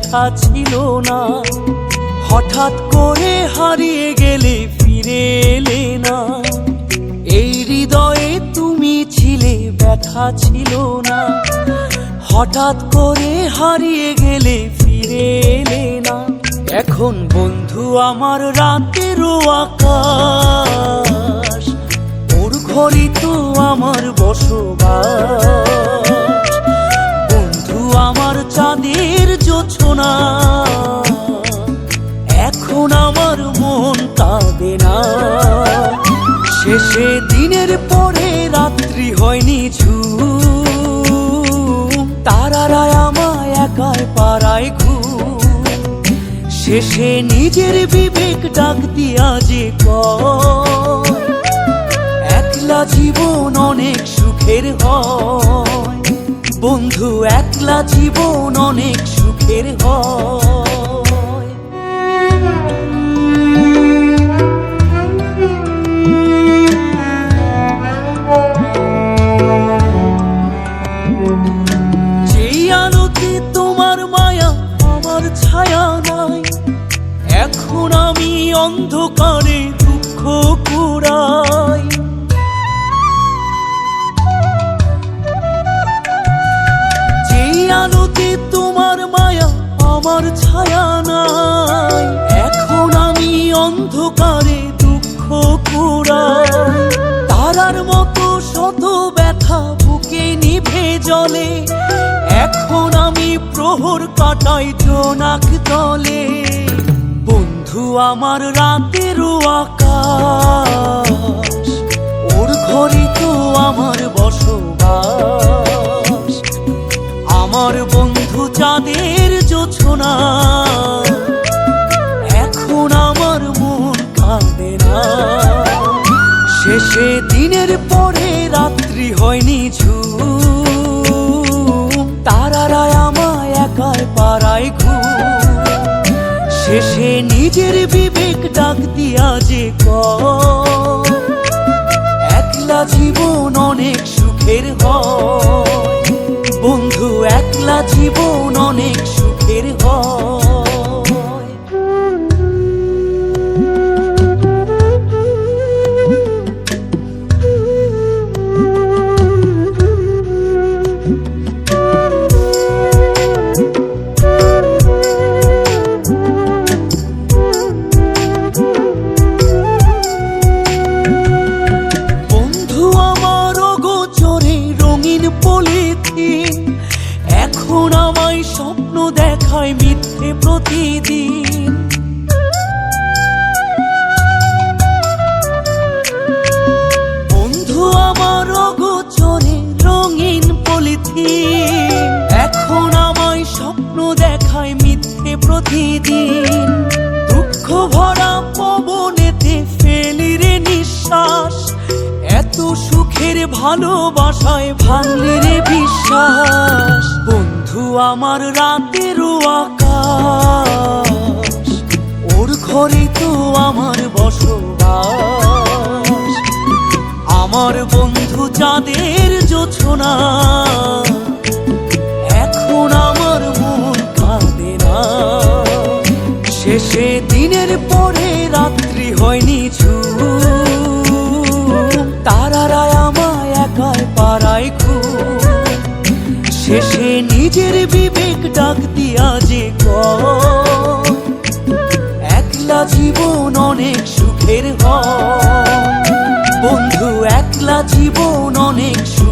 ব্যথা ছিল না। হঠাৎ করে হারিয়ে গেলে ফিরে এলে না। এই হৃদয়ে তুমি ছিলে, ব্যথা ছিল না। হঠাৎ করে হারিয়ে গেলে ফিরে এলে না। এখন বন্ধু আমার রাতেরও আকাশ, ওর ঘরই তো আমার বসবাস। বন্ধু আমার চাঁদের জোছনা, এখন আমার মন কাঁদে না। শেষে দিনের পরে রাত্রি হয়নি ঝুম, তারারা আমায় একাই পাড়ায় ঘুম। শেষে নিজের বিবেক ডাক দিয়া যে কয়, একলা জীবন অনেক সুখের হয়। বন্ধু একলা জীবন অনেক সুখের হয়। যেই আলোতে তোমার মায়া আমার ছায়া নাই, এখন আমি অন্ধকারে দুঃখ কুড়াই। যেই আলোতে তোমার মায়া আমার ছায়া নাই, এখন আমি অন্ধকারে দুঃখ কুড়াই। তারার মতো শত ব্যথা বুকে নিভে জ্বলে, এখন আমি প্রহর কাটাই জোনাক তলে। বন্ধু আমার রাতেরও আকাশ, ওর ঘরই তো আমার বসবাস। আমার বন্ধু চাঁদের জোছনা, এখন আমার মন কাঁদে না। শেষে দিনের পরে রাত্রি হয়নি ঝুম, তারারা আমায় একাই পাড়ায় ঘুম। শেষে নিজের বিবেক ডাক দিয়া যে কয়, একলা জীবন অনেক সুখের হয়। বন্ধু একলা জীবন অনেক সুখের হয়। এখন আমায় স্বপ্ন দেখায় মিথ্যে প্রতিদিন। বন্ধু আমার অগোচরে রঙিন পলিথিন, এখন আমায় স্বপ্ন দেখায় মিথ্যে প্রতিদিন। দুঃখ ভরা পবনেতে ফেলি রে নিঃশ্বাস, এত সুখের ভালোবাসায় ভাঙলি রে বিশ্বাস। বন্ধু আমার রাতেরও আকাশ, ওর ঘরে তো আমার বসবাস। আমার বন্ধু চাঁদের জোছনা, এখন আমার মন কাঁদে না। শেষে দিনের পরে রাত্রি হয়নি ঝুম, তারারা আমায় একাই পাড়ায় ঘুম। শেষে নিজের বিবেক ডাক দিয়া যে কয়, একলা জীবন অনেক সুখের হয়। বন্ধু একলা জীবন অনেক সুখের